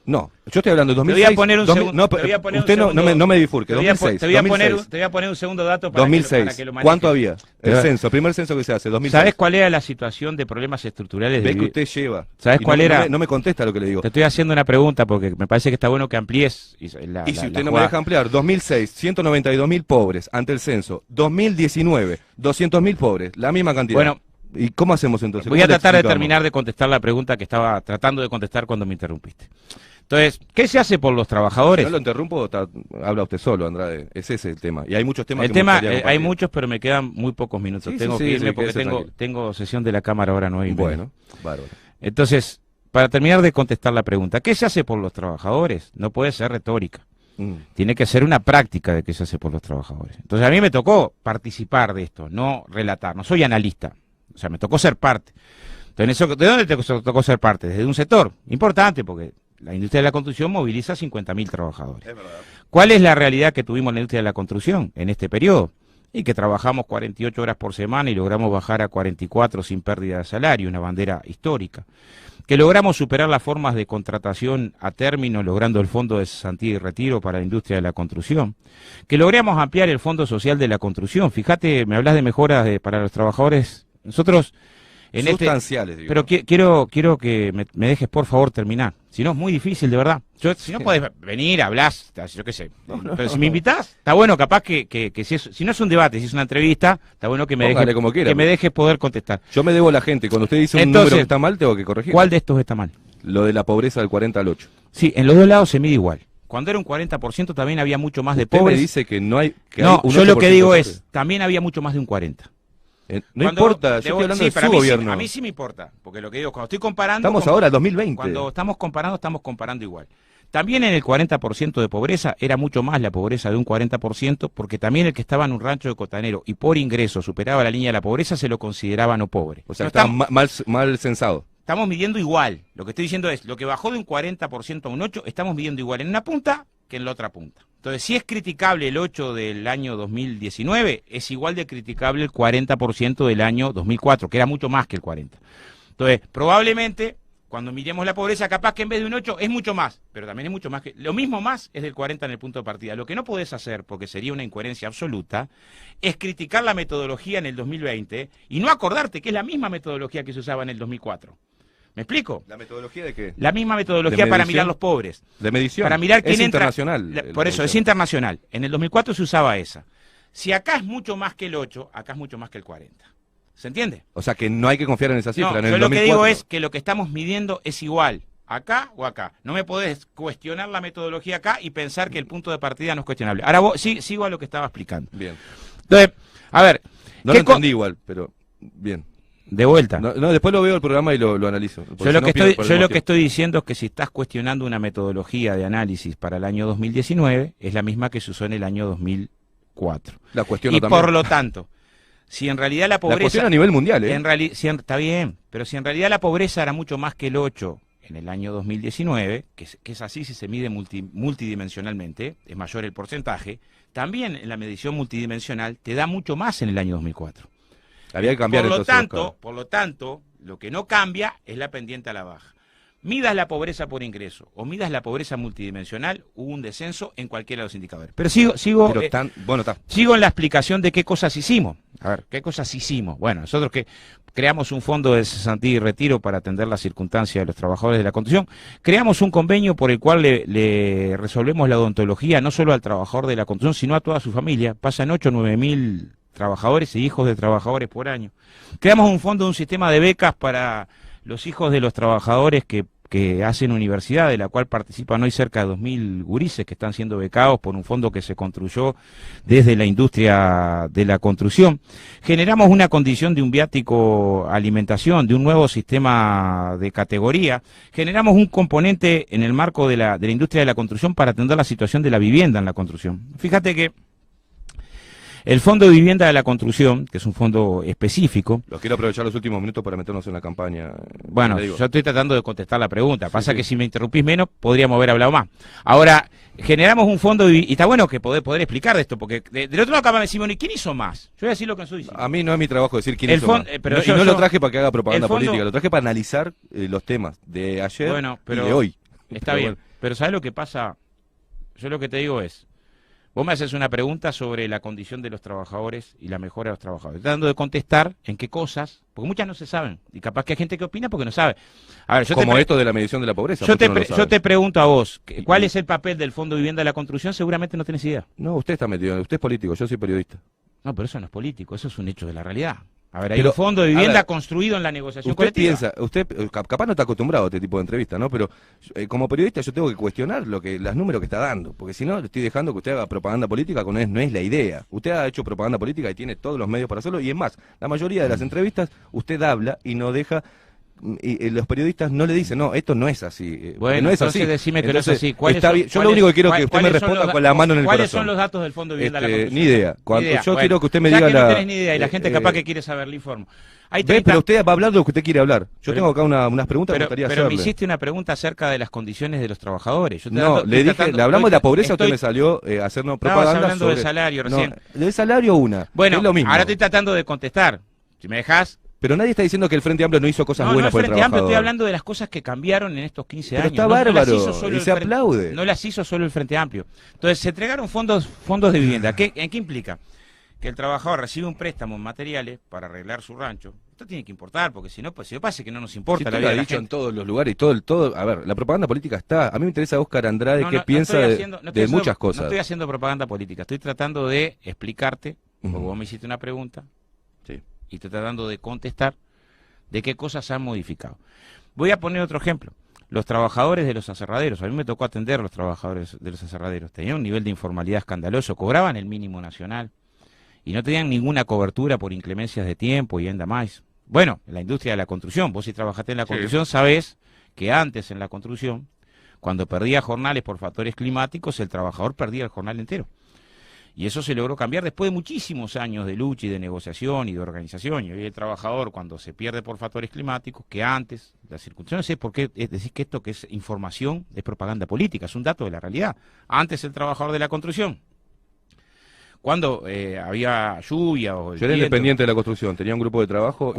No, yo estoy hablando de 2006. Te voy a poner un segundo. Usted no me bifurque. 2006. Te voy a poner un segundo dato para 2006. Para que lo manejes. ¿Cuánto había? El primer censo que se hace, 2006. ¿Sabes cuál era la situación de problemas estructurales? Ve que usted lleva. ¿Sabes cuál era? No me contesta lo que le digo. Te estoy haciendo una pregunta porque me parece que está bueno que amplíes. Y si usted no me deja ampliar, 2006, 192.000 pobres ante el censo. 2019, 200.000 pobres, la misma cantidad. Bueno. ¿Y cómo hacemos entonces? Voy a tratar de terminar de contestar la pregunta que estaba tratando de contestar cuando me interrumpiste. Entonces, ¿qué se hace por los trabajadores? Si no lo interrumpo, habla usted solo, Andrade. Ese es el tema. Y hay muchos temas hay muchos, pero me quedan muy pocos minutos. Tengo que irme porque tengo sesión de la Cámara ahora 9:30. Bueno, bárbaro. Entonces, para terminar de contestar la pregunta, ¿qué se hace por los trabajadores? No puede ser retórica. Tiene que ser una práctica de qué se hace por los trabajadores. Entonces, a mí me tocó participar de esto, no relatar. No soy analista. O sea, me tocó ser parte. Entonces, ¿de dónde te tocó ser parte? Desde un sector importante, porque la industria de la construcción moviliza 50.000 trabajadores. Es verdad. ¿Cuál es la realidad que tuvimos en la industria de la construcción en este periodo? Y que trabajamos 48 horas por semana y logramos bajar a 44 sin pérdida de salario, una bandera histórica. Que logramos superar las formas de contratación a término, logrando el fondo de cesantía y retiro para la industria de la construcción. Que logramos ampliar el fondo social de la construcción. Fíjate, me hablas de mejoras para los trabajadores. Nosotros en sustanciales, digo. Pero quiero que me dejes por favor terminar. Si no es muy difícil, de verdad. Si no podés venir, hablás, yo qué sé. Pero si me invitás, está bueno, capaz que si no es un debate, si es una entrevista, está bueno que me dejes poder contestar. Yo me debo a la gente. Cuando usted dice un número que está mal, tengo que corregir. ¿Cuál de estos está mal? Lo de la pobreza del 40 al 8. Sí, en los dos lados se mide igual. Cuando era un 40% también había mucho más de Usted pobres. me dice que no hay... Que no, hay un yo lo que 8% digo de es, también había mucho más de un 40%. No Cuando importa, yo estoy hablando sí, de pero su gobierno. a mí sí me importa, porque lo que digo, cuando estoy comparando... Estamos ahora, 2020. Cuando estamos comparando igual. También en el 40% de pobreza era mucho más la pobreza de un 40%, porque también el que estaba en un rancho de cotanero y por ingreso superaba la línea de la pobreza se lo consideraba no pobre. O sea, No está estamos, mal censado. estamos midiendo igual. Lo que estoy diciendo es, lo que bajó de un 40% a un 8%, estamos midiendo igual en una punta que en la otra punta. Entonces, si es criticable el 8 del año 2019, es igual de criticable el 40% del año 2004, que era mucho más que el 40%. Entonces, probablemente, cuando miremos la pobreza, capaz que en vez de un 8 es mucho más, pero también es mucho más que... Lo mismo más es del 40 en el punto de partida. Lo que no podés hacer, porque sería una incoherencia absoluta, es criticar la metodología en el 2020 y no acordarte que es la misma metodología que se usaba en el 2004. ¿Me explico? ¿La metodología de qué? La misma metodología para mirar los pobres. De medición. Para mirar quién es entra. Internacional. Por eso, es internacional. En el 2004 se usaba esa. Si acá es mucho más que el 8, acá es mucho más que el 40. ¿Se entiende? O sea que no hay que confiar en esa cifra. No, en el yo lo 2004. que digo es que lo que estamos midiendo es igual, acá o acá. No me podés cuestionar la metodología acá y pensar que el punto de partida no es cuestionable. Ahora vos, sí, sigo a lo que estaba explicando. Bien. Entonces, a ver. No lo entendí igual, pero bien. De vuelta. No, después lo veo el programa y lo analizo. Yo lo que estoy diciendo es que si estás cuestionando una metodología de análisis para el año 2019, es la misma que se usó en el año 2004. La cuestiono y también. por lo tanto, si en realidad la pobreza... La cuestión a nivel mundial, ¿eh? Está bien, pero si en realidad la pobreza era mucho más que el 8 en el año 2019, que es así si se mide multidimensionalmente, es mayor el porcentaje, también en la medición multidimensional te da mucho más en el año 2004. Había que cambiar Por lo tanto, lo que no cambia es la pendiente a la baja. Midas la pobreza por ingreso o midas la pobreza multidimensional, hubo un descenso en cualquiera de los indicadores. Pero sigo en la explicación de qué cosas hicimos. A ver, ¿qué cosas hicimos? Bueno, nosotros que creamos un fondo de cesantía y retiro para atender las circunstancias de los trabajadores de la construcción, creamos un convenio por el cual le resolvemos la odontología no solo al trabajador de la construcción, sino a toda su familia. Pasan 8 o 9 mil trabajadores y hijos de trabajadores por año. Creamos un fondo, un sistema de becas para los hijos de los trabajadores que hacen universidad, de la cual participan hoy cerca de 2.000 gurises que están siendo becados por un fondo que se construyó desde la industria de la construcción. Generamos una condición de un viático alimentación, de un nuevo sistema de categoría. Generamos un componente en el marco de la industria de la construcción para atender la situación de la vivienda en la construcción. Fíjate que el Fondo de Vivienda de la Construcción, que es un fondo específico... Los quiero aprovechar los últimos minutos para meternos en la campaña. Bueno, yo estoy tratando de contestar la pregunta. Pasa que si me interrumpís menos, podríamos haber hablado más. Ahora, generamos un fondo y está bueno que poder explicar de esto, porque del otro lado acá me decimos, ¿y quién hizo más? Yo voy a decir lo que estoy diciendo. A mí no es mi trabajo decir quién hizo más. Pero no lo traje para que haga propaganda política, lo traje para analizar los temas de ayer y de hoy. Está bien, pero ¿sabes lo que pasa? Yo lo que te digo es... Vos me haces una pregunta sobre la condición de los trabajadores y la mejora de los trabajadores. Estoy tratando de contestar en qué cosas, porque muchas no se saben. Y capaz que hay gente que opina porque no sabe. A ver, como esto de la medición de la pobreza. Yo te pregunto a vos, ¿cuál es el papel del Fondo de Vivienda de la Construcción? Seguramente no tenés idea. No, usted está metido, usted es político, yo soy periodista. No, pero eso no es político, eso es un hecho de la realidad. A ver, hay un fondo de vivienda construido en la negociación colectiva. Usted capaz no está acostumbrado a este tipo de entrevistas, ¿no? Pero como periodista yo tengo que cuestionar los números que está dando, porque si no, le estoy dejando que usted haga propaganda política, no es la idea. Usted ha hecho propaganda política y tiene todos los medios para hacerlo, y es más, la mayoría de las entrevistas usted habla y no deja... Y los periodistas no le dicen, no, esto no es así. Bueno, no es entonces así. decime que entonces, no es así. Yo lo único que quiero es que usted me responda con la mano en el corazón. ¿Cuáles son los datos del Fondo de Vivienda de la Construcción? Ni idea. Yo quiero que usted me diga no tenés ni idea y la gente capaz que quiere saber, le informo. Pero usted va a hablar de lo que usted quiere hablar. Yo tengo acá unas preguntas que me gustaría hacerle. Pero me hiciste una pregunta acerca de las condiciones de los trabajadores. Le hablamos de la pobreza, usted me salió a hacernos propaganda. Estabas hablando del salario recién. Del salario Bueno, es lo mismo. Ahora estoy tratando de contestar. Si me dejás... Pero nadie está diciendo que el Frente Amplio no hizo cosas buenas por el trabajador. Amplio, estoy hablando de las cosas que cambiaron en estos 15 años. Pero está bárbaro, y se aplaude. No las hizo solo el Frente Amplio. Entonces, se entregaron fondos de vivienda. ¿En qué implica? Que el trabajador recibe un préstamo en materiales para arreglar su rancho. Esto tiene que importar, porque si no, pues si no pasa que no nos importa la vida de la gente. En todos los lugares y todo. A ver, la propaganda política está. A mí me interesa Óscar Andrade qué piensa de muchas cosas. No estoy haciendo propaganda política, estoy tratando de explicarte, porque vos me hiciste una pregunta, y estoy tratando de contestar de qué cosas se han modificado. Voy a poner otro ejemplo. los trabajadores de los aserraderos, a mí me tocó atender a los trabajadores de los aserraderos, tenían un nivel de informalidad escandaloso, cobraban el mínimo nacional y no tenían ninguna cobertura por inclemencias de tiempo y anda más. Bueno, en la industria de la construcción, vos si trabajaste en la construcción sabés que antes en la construcción, cuando perdía jornales por factores climáticos, el trabajador perdía el jornal entero. Y eso se logró cambiar después de muchísimos años de lucha y de negociación y de organización. Y hoy el trabajador, cuando se pierde por factores climáticos, que antes, las circunstancias, es porque es decir que esto que es información es propaganda política, es un dato de la realidad. Antes el trabajador de la construcción, cuando había lluvia o yo era independiente de la construcción, tenía un grupo de trabajo.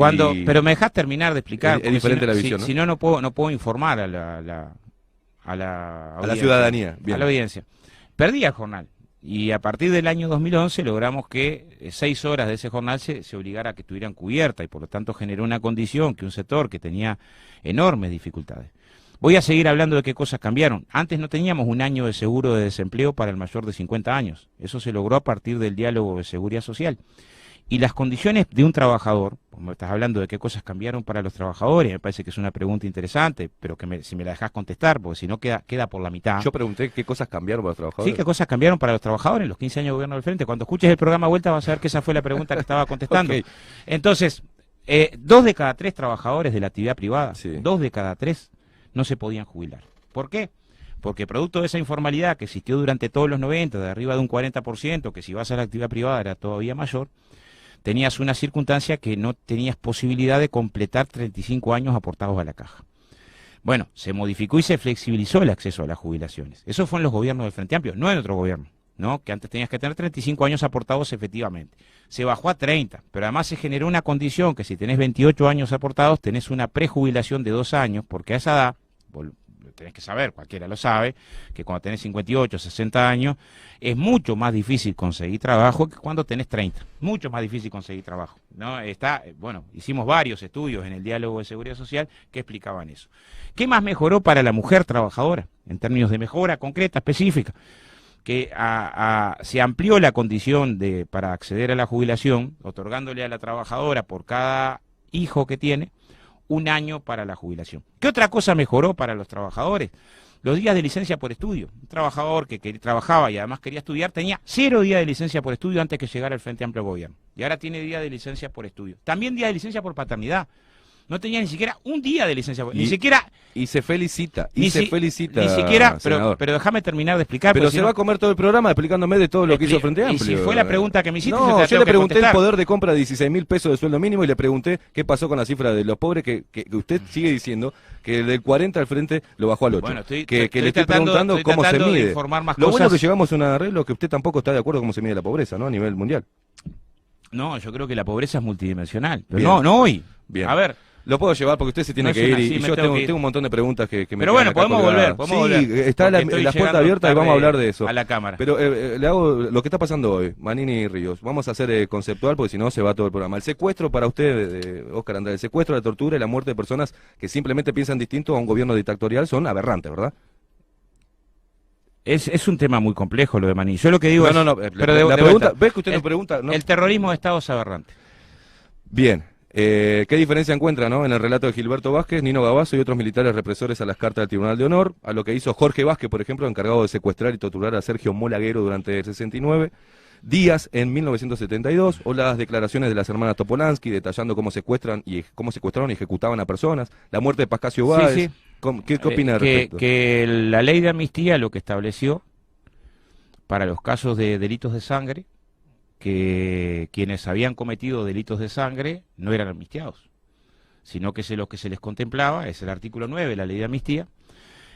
Pero me dejás terminar de explicar. Es diferente si no, la visión, si no puedo informar a la ciudadanía. Bien. A la audiencia. Perdía el jornal. Y a partir del año 2011 logramos que 6 horas de ese jornal se obligara a que estuvieran cubiertas y por lo tanto generó una condición que un sector que tenía enormes dificultades. Voy a seguir hablando de qué cosas cambiaron. Antes no teníamos un año de seguro de desempleo para el mayor de 50 años. Eso se logró a partir del diálogo de seguridad social. Y las condiciones de un trabajador, como estás hablando de qué cosas cambiaron para los trabajadores, me parece que es una pregunta interesante, pero que si me la dejas contestar, porque si no queda por la mitad. Yo pregunté qué cosas cambiaron para los trabajadores. Sí, qué cosas cambiaron para los trabajadores en los 15 años de gobierno del Frente. Cuando escuches el programa Vuelta vas a ver que esa fue la pregunta que estaba contestando. Okay. Entonces, 2 de cada 3 trabajadores de la actividad privada, 2 de cada 3 no se podían jubilar. ¿Por qué? Porque producto de esa informalidad que existió durante todos los 90, de arriba de un 40%, que si vas a la actividad privada era todavía mayor, tenías una circunstancia que no tenías posibilidad de completar 35 años aportados a la caja. Bueno, se modificó y se flexibilizó el acceso a las jubilaciones. Eso fue en los gobiernos del Frente Amplio, no en otro gobierno, ¿no? Que antes tenías que tener 35 años aportados efectivamente. Se bajó a 30, pero además se generó una condición que si tenés 28 años aportados, tenés una prejubilación de 2 años, porque a esa edad, tenés que saber, cualquiera lo sabe, que cuando tenés 58, 60 años, es mucho más difícil conseguir trabajo que cuando tenés 30. Mucho más difícil conseguir trabajo, ¿no? Hicimos varios estudios en el diálogo de seguridad social que explicaban eso. ¿Qué más mejoró para la mujer trabajadora? En términos de mejora concreta, específica, que se amplió la condición para acceder a la jubilación, otorgándole a la trabajadora por cada hijo que tiene, 1 año para la jubilación. ¿Qué otra cosa mejoró para los trabajadores? Los días de licencia por estudio. Un trabajador que trabajaba y además quería estudiar tenía 0 días de licencia por estudio antes que llegara el Frente Amplio al gobierno. Y ahora tiene días de licencia por estudio. También días de licencia por paternidad. No tenía ni siquiera un día de licencia por ni siquiera. Y se felicita. Ni siquiera, pero déjame terminar de explicar. Pero se va a comer todo el programa explicándome de todo lo que hizo Frente Amplio. Y si fue la pregunta que me hiciste, no, yo le pregunté el poder de compra de 16.000 pesos de sueldo mínimo y le pregunté qué pasó con la cifra de los pobres que usted sigue diciendo que del 40 al Frente lo bajó al 8. Bueno, le estoy preguntando cómo se mide. Lo bueno que llegamos a un arreglo que usted tampoco está de acuerdo cómo se mide la pobreza, ¿no? A nivel mundial. No, yo creo que la pobreza es multidimensional. Pero no hoy. Bien. A ver. Lo puedo llevar porque usted se tiene que ir y yo tengo un montón de preguntas que me Pero bueno, podemos volver. Está la puerta abierta y vamos a hablar de eso. A la cámara. Pero le hago lo que está pasando hoy, Manini y Ríos. Vamos a hacer conceptual porque si no se va todo el programa. El secuestro para usted, Óscar Andrade, el secuestro, la tortura y la muerte de personas que simplemente piensan distinto a un gobierno dictatorial son aberrantes, ¿verdad? Es un tema muy complejo lo de Manini. Yo lo que digo pero la pregunta, ¿ves que usted nos pregunta? No. El terrorismo de Estado es aberrante. Bien. ¿Qué diferencia encuentra, en el relato de Gilberto Vázquez, Nino Gavazo y otros militares represores a las cartas del Tribunal de Honor, a lo que hizo Jorge Vázquez, por ejemplo, encargado de secuestrar y torturar a Sergio Molaguero durante el 69, Díaz en 1972, o las declaraciones de las hermanas Topolansky detallando cómo secuestraron y ejecutaban a personas, la muerte de Pascasio Báez? Sí. ¿Qué opina al respecto? Que la ley de amnistía lo que estableció para los casos de delitos de sangre, que quienes habían cometido delitos de sangre no eran amnistiados, sino que lo que se les contemplaba, es el artículo 9 de la ley de amnistía,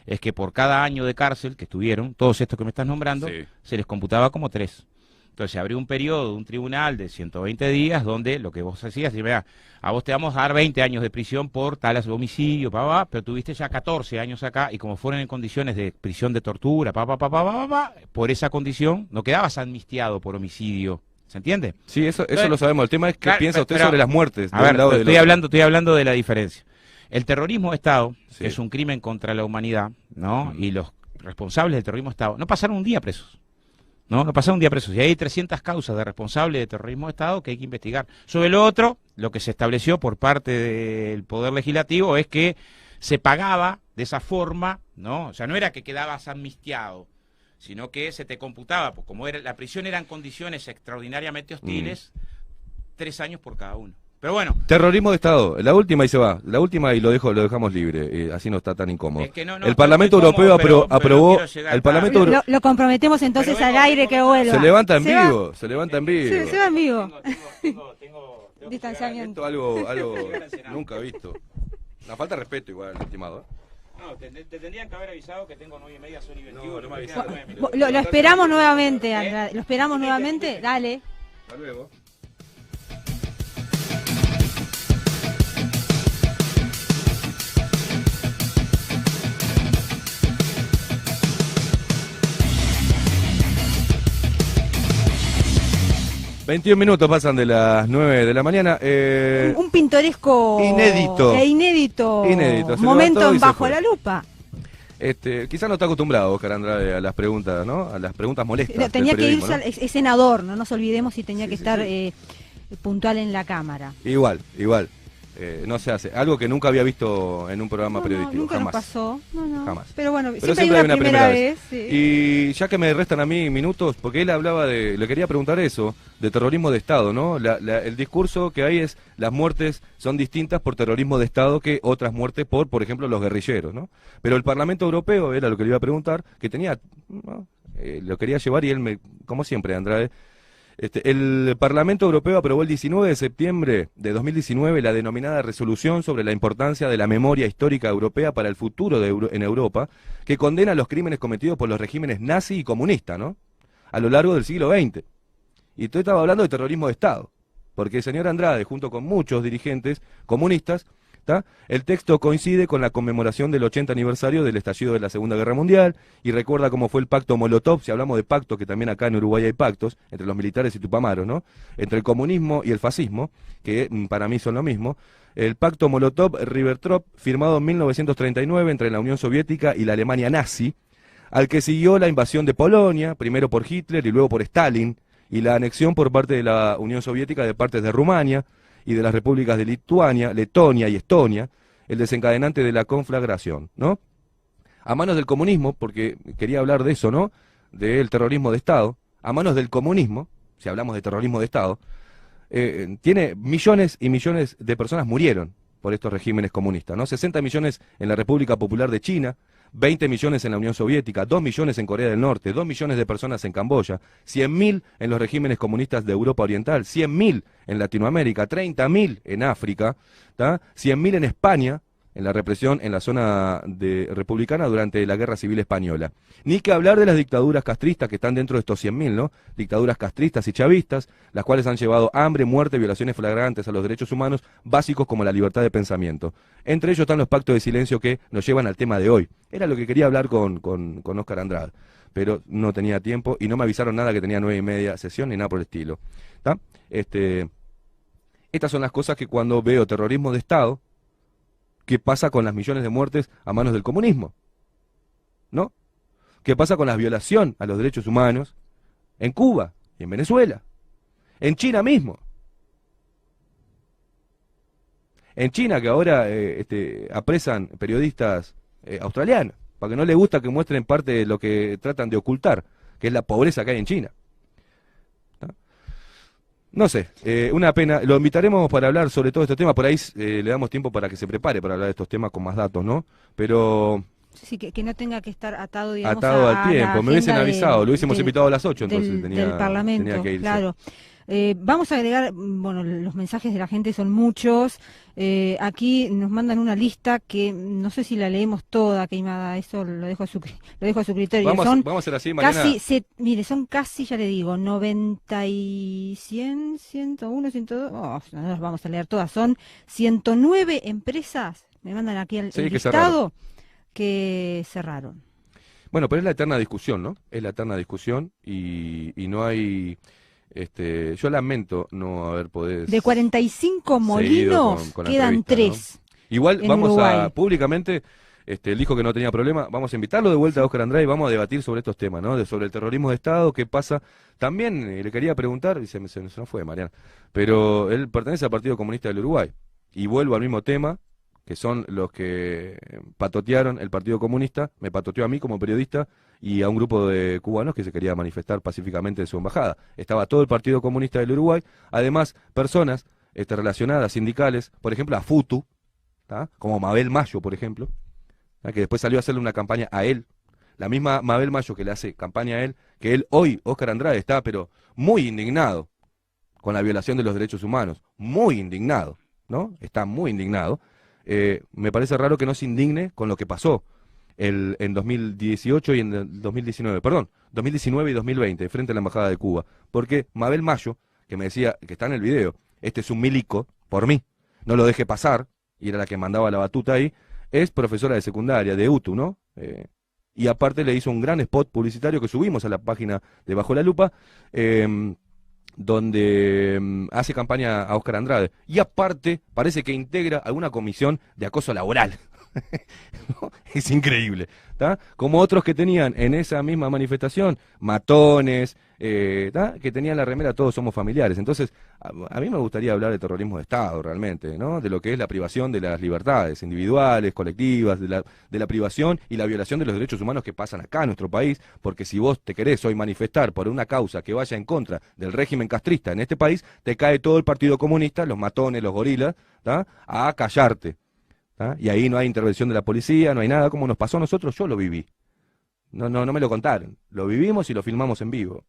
es que por cada año de cárcel que estuvieron, todos estos que me estás nombrando, se les computaba como 3. Entonces se abrió un periodo de un tribunal de 120 días donde lo que vos hacías, mira, a vos te vamos a dar 20 años de prisión por tal homicidio, pero tuviste ya 14 años acá y como fueron en condiciones de prisión de tortura, por esa condición no quedabas amnistiado por homicidio. ¿Se entiende? Sí, eso lo sabemos. El tema es que piensa usted sobre las muertes. A ver, estoy hablando de la diferencia. El terrorismo de Estado, que es un crimen contra la humanidad, ¿no? Y los responsables del terrorismo de Estado no pasaron un día presos. No pasaron un día presos. Y hay 300 causas de responsables de terrorismo de Estado que hay que investigar. Sobre lo otro, lo que se estableció por parte del Poder Legislativo es que se pagaba de esa forma, ¿no? O sea, no era que quedabas amnistiado, sino que se te computaba, pues como la prisión eran condiciones extraordinariamente hostiles, 3 años por cada uno. Pero bueno. Terrorismo de Estado, la última y se va, la última y lo dejamos libre, así no está tan incómodo. Es que no, el Parlamento Europeo aprobó, el Parlamento lo comprometemos entonces al aire que vuelva. Se levanta en vivo, se levanta en vivo. Se va en vivo. Tengo Distanciamiento. Algo nunca visto. Una falta de respeto igual, estimado. No, te tendrían que haber avisado que tengo 9:30, son y 21. No me avisaron. Lo esperamos nuevamente, Andrade. Lo esperamos nuevamente. Dale. Hasta luego. ...21 minutos pasan de las 9 de la mañana. Un pintoresco... Inédito. Momento en Bajo la Lupa. Quizás no está acostumbrado, Oscar Andrade, a las preguntas, ¿no? A las preguntas molestas. Tenía que irse, ¿no? Es senador, no nos olvidemos si tenía que estar puntual en la Cámara. Igual. No se hace. Algo que nunca había visto en un programa periodístico. Nunca jamás. nos pasó. No. Jamás. Pero bueno, Pero siempre hay una primera vez. Sí. Y ya que me restan a mí minutos, porque él hablaba le quería preguntar eso, de terrorismo de Estado, ¿no? El discurso que hay es, las muertes son distintas por terrorismo de Estado que otras muertes por ejemplo, los guerrilleros, ¿no? Pero el Parlamento Europeo, era lo que le iba a preguntar, que tenía, ¿no? Lo quería llevar y él, como siempre, Andrade, el Parlamento Europeo aprobó el 19 de septiembre de 2019 la denominada Resolución sobre la importancia de la memoria histórica europea para el futuro en Europa, que condena los crímenes cometidos por los regímenes nazi y comunista, ¿no? A lo largo del siglo XX. Y tú estabas hablando de terrorismo de Estado, porque el señor Andrade, junto con muchos dirigentes comunistas, el texto coincide con la conmemoración del 80 aniversario del estallido de la Segunda Guerra Mundial y recuerda cómo fue el pacto Molotov, si hablamos de pactos, que también acá en Uruguay hay pactos, entre los militares y Tupamaros, ¿no? Entre el comunismo y el fascismo, que para mí son lo mismo, el pacto Molotov-Ribbentrop, firmado en 1939 entre la Unión Soviética y la Alemania nazi, al que siguió la invasión de Polonia, primero por Hitler y luego por Stalin, y la anexión por parte de la Unión Soviética de partes de Rumania, y de las repúblicas de Lituania, Letonia y Estonia, el desencadenante de la conflagración, ¿no? A manos del comunismo, porque quería hablar de eso, ¿no? Del terrorismo de Estado, a manos del comunismo, si hablamos de terrorismo de Estado, tiene millones y millones de personas murieron por estos regímenes comunistas, ¿no? 60 millones en la República Popular de China, 20 millones en la Unión Soviética, 2 millones en Corea del Norte, 2 millones de personas en Camboya, 100.000 en los regímenes comunistas de Europa Oriental, 100.000 en Latinoamérica, 30.000 en África, 100.000 en España, en la represión en la zona republicana durante la Guerra Civil Española. Ni que hablar de las dictaduras castristas que están dentro de estos 100.000, ¿no? Dictaduras castristas y chavistas, las cuales han llevado hambre, muerte, violaciones flagrantes a los derechos humanos básicos como la libertad de pensamiento. Entre ellos están los pactos de silencio que nos llevan al tema de hoy. Era lo que quería hablar con Oscar Andrade, pero no tenía tiempo y no me avisaron nada que tenía 9:30 sesión ni nada por el estilo. Estas son las cosas que cuando veo terrorismo de Estado, ¿qué pasa con las millones de muertes a manos del comunismo? ¿No? ¿Qué pasa con la violación a los derechos humanos en Cuba y en Venezuela? En China mismo. En China, que ahora apresan periodistas australianos, para que no les gusta que muestren parte de lo que tratan de ocultar, que es la pobreza que hay en China. No sé, una pena. Lo invitaremos para hablar sobre todo este tema. Por ahí le damos tiempo para que se prepare para hablar de estos temas con más datos, ¿no? Pero... Sí, que no tenga que estar atado, digamos, atado al tiempo. Me hubiesen avisado, lo hubiésemos invitado a las 8, entonces del Parlamento, tenía que irse. Claro. Vamos a agregar, bueno, los mensajes de la gente son muchos. Aquí nos mandan una lista que no sé si la leemos toda, Queimada, eso lo dejo a su criterio. Vamos a hacer así, Mariana. Mire, son casi, ya le digo, 90 y 100, 101, 102, no las vamos a leer todas, son 109 empresas, me mandan aquí el listado, que cerraron. Bueno, pero es la eterna discusión, ¿no? Es la eterna discusión y no hay... yo lamento no haber podido... De 45 molinos con quedan 3. ¿no? Igual vamos Uruguay. a, públicamente, él dijo que no tenía problema, vamos a invitarlo de vuelta a Oscar Andrade y vamos a debatir sobre estos temas, ¿no? Sobre el terrorismo de Estado, qué pasa. También le quería preguntar, y se nos fue Mariana, pero él pertenece al Partido Comunista del Uruguay. Y vuelvo al mismo tema, que son los que patotearon el Partido Comunista, me patoteó a mí como periodista y a un grupo de cubanos que se quería manifestar pacíficamente en su embajada. Estaba todo el Partido Comunista del Uruguay, además personas relacionadas, sindicales, por ejemplo a FUTU, ¿tá? Como Mabel Mayo, por ejemplo, ¿tá? Que después salió a hacerle una campaña a él, la misma Mabel Mayo que le hace campaña a él, que él hoy, Óscar Andrade, está pero muy indignado con la violación de los derechos humanos, muy indignado, ¿no? Está muy indignado. Me parece raro que no se indigne con lo que pasó en 2018 y en el 2019, perdón, 2019 y 2020, frente a la Embajada de Cuba, porque Mabel Mayo, que me decía, que está en el video, este es un milico, por mí, no lo deje pasar, y era la que mandaba la batuta ahí, es profesora de secundaria, de UTU, ¿no? Y aparte le hizo un gran spot publicitario que subimos a la página de Bajo la Lupa, donde hace campaña a Óscar Andrade. Y aparte, parece que integra alguna comisión de acoso laboral. ¿No? Es increíble, ¿tá? Como otros que tenían en esa misma manifestación, matones, ¿tá? Que tenían la remera Todos Somos Familiares. Entonces, a mí me gustaría hablar de terrorismo de Estado, realmente, ¿no? De lo que es la privación de las libertades individuales, colectivas, de la privación y la violación de los derechos humanos que pasan acá en nuestro país, porque si vos te querés hoy manifestar por una causa que vaya en contra del régimen castrista en este país, te cae todo el Partido Comunista, los matones, los gorilas, ¿tá? A callarte. ¿Ah? Y ahí no hay intervención de la policía, no hay nada, como nos pasó a nosotros, yo lo viví. No me lo contaron, lo vivimos y lo filmamos en vivo.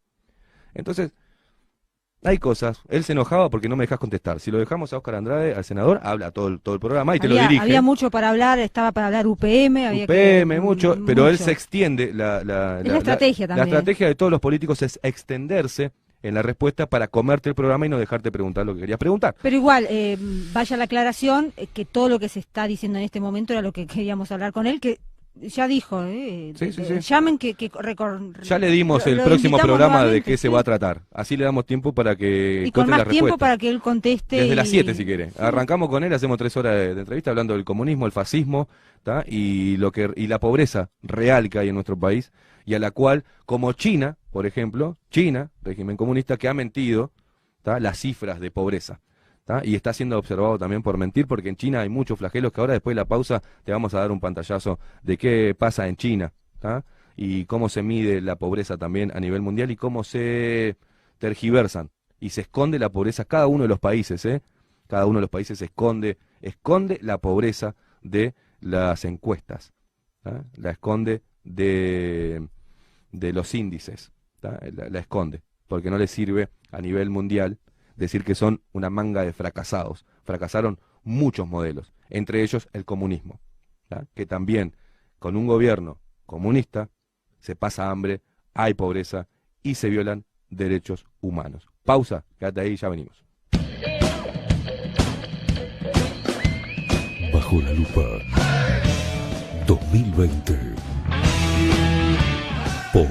Entonces, hay cosas, él se enojaba porque no me dejas contestar. Si lo dejamos a Óscar Andrade, al senador, habla todo el programa y te lo dirige. Había mucho para hablar, estaba para hablar UPM, mucho, pero él se extiende. La estrategia también. La estrategia de todos los políticos es extenderse en la respuesta para comerte el programa y no dejarte preguntar lo que querías preguntar. Pero igual, vaya la aclaración, que todo lo que se está diciendo en este momento era lo que queríamos hablar con él, que ya dijo, sí. llamen ya le dimos el próximo programa de qué se va a tratar, así le damos tiempo para que y con más tiempo para que él conteste. Desde las 7 si quiere, arrancamos con él, hacemos 3 horas de entrevista hablando del comunismo, el fascismo, ¿tá? Y la pobreza real que hay en nuestro país, y a la cual, como China, por ejemplo, régimen comunista, que ha mentido, ¿tá? Las cifras de pobreza, ¿tá? Y está siendo observado también por mentir, porque en China hay muchos flagelos que ahora después de la pausa te vamos a dar un pantallazo de qué pasa en China, ¿tá? Y cómo se mide la pobreza también a nivel mundial y cómo se tergiversan y se esconde la pobreza cada uno de los países, cada uno de los países esconde la pobreza de las encuestas, ¿tá? La esconde de los índices, ¿tá? La esconde, porque no le sirve a nivel mundial decir que son una manga de fracasados. Fracasaron muchos modelos, entre ellos el comunismo, ¿tá? Que también con un gobierno comunista se pasa hambre, hay pobreza y se violan derechos humanos. Pausa, quédate ahí, ya venimos. Bajo la Lupa 2020 por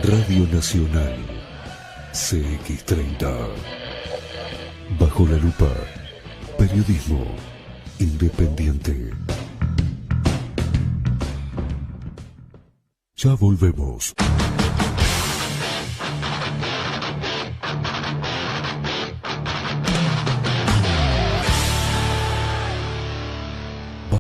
Radio Nacional CX30. Bajo la Lupa, periodismo independiente. Ya volvemos.